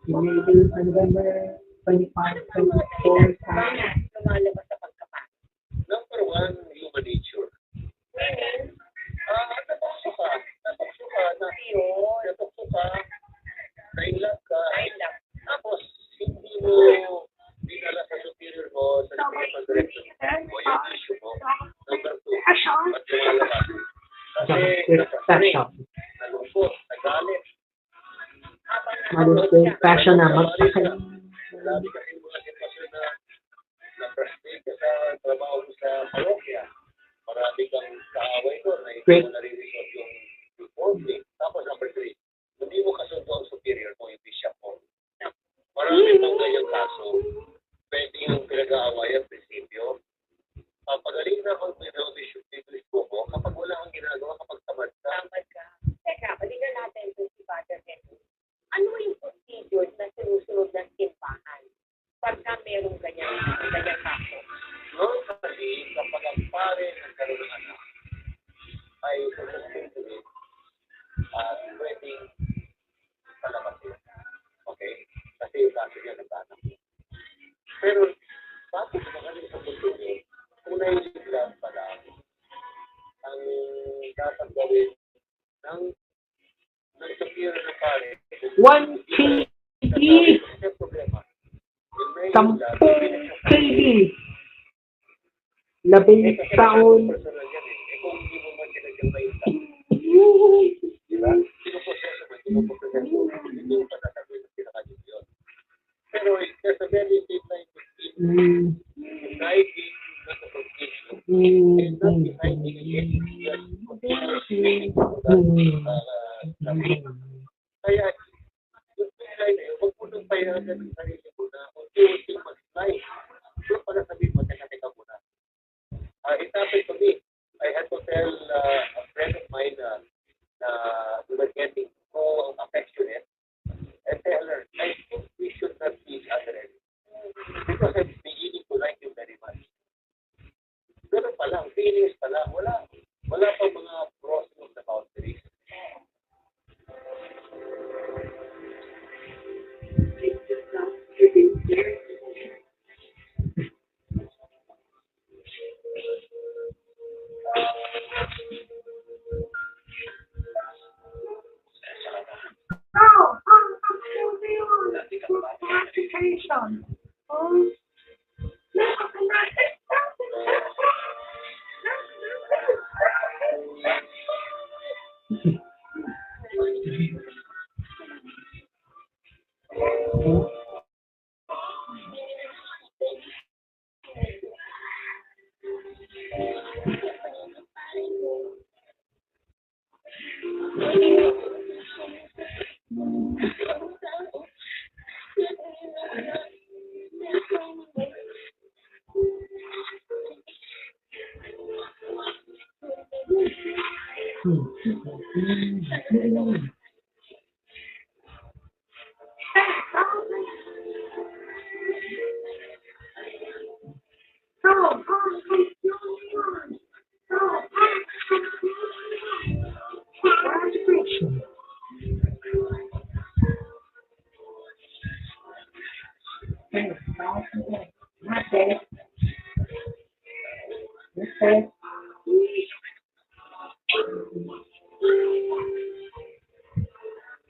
Maybe November 25, 24, lumalabas sa pagkapan. Number one, human nature. Natukso ka. Natukso ka. Nainlove ka. Tapos, hindi mo dinala sa superior mo, sa director mo, yung issue mo. Number two, at lumalabas. Kasi, nalungkot, nagalit. Malusog fashion na magpakay. Marami kasi mga sitwasyon na frustrate ka sa trabaho mo sa parokya. Marami kang kaaway doon na hindi mo nare-resolve yung conflict. Tapos number three, hindi mo kasundo ang superior mo, yung bishop mo. Marami pang ganyang kaso. Pwede yung pinag-aaway ang prinsipyo. Pagaling na ako ng bishop mo, kapag wala kang ginagawa, kapag tamad ka. Teka, balikan natin ito si Father Henry. Ano yung procedure na sinusunod ng simbahan pagka merong ganyan kaso? Normally, kapag ang pare nagkaroon ng anak, ay susunod at pwedeng palabasin. Okay? Kasi yung kaso niya nagkanak. Pero, bakit magaling sa puso niyo, kung naisiglan pa lang, ang dapat gawin ng superior na pare, 1 KD! may problema. 10 KD! 11 taon. Personal yan eh. Kung hindi mo man sinadyang maita. Diba? Sinoproseso mo, sinoproseso mo. Hindi mo pa nasabi na pinakadip yun. Pero there's a very deep line between deciding not to continue and not deciding again. Kaya, yung line eh, huwag mo nang payagan ng sarili mo na unti-unti mag-slide. Doon pala sabihin mo, teka muna. It happened to me. I had to tell a friend of mine na we were getting so affectionate and tell her, I think we should not see each other anymore. Because I'm beginning to like you very much. Ganun pa lang, feelings pa lang. Wala pa mga crossing of the boundaries.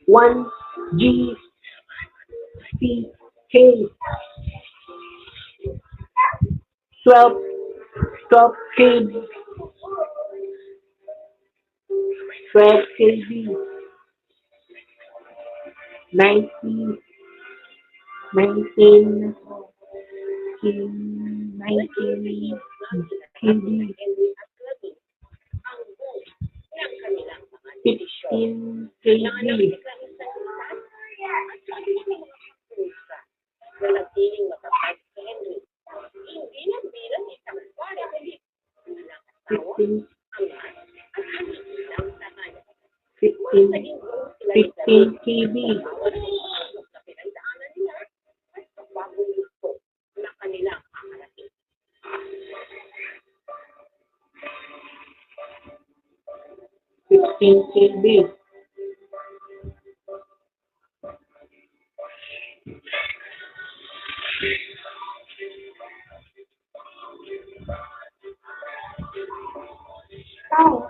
One G C K 12 KD 12 KD 19 KD 15 KD na nagtiling matapag si Henry. Hindi lang bilang isang pare, kundi bilang asawa, ama, at anak ng tahanan. 15 KB Sa pinagdaanan nila at sa bagong gusto na kanilang kakarating. 15 KB Tao.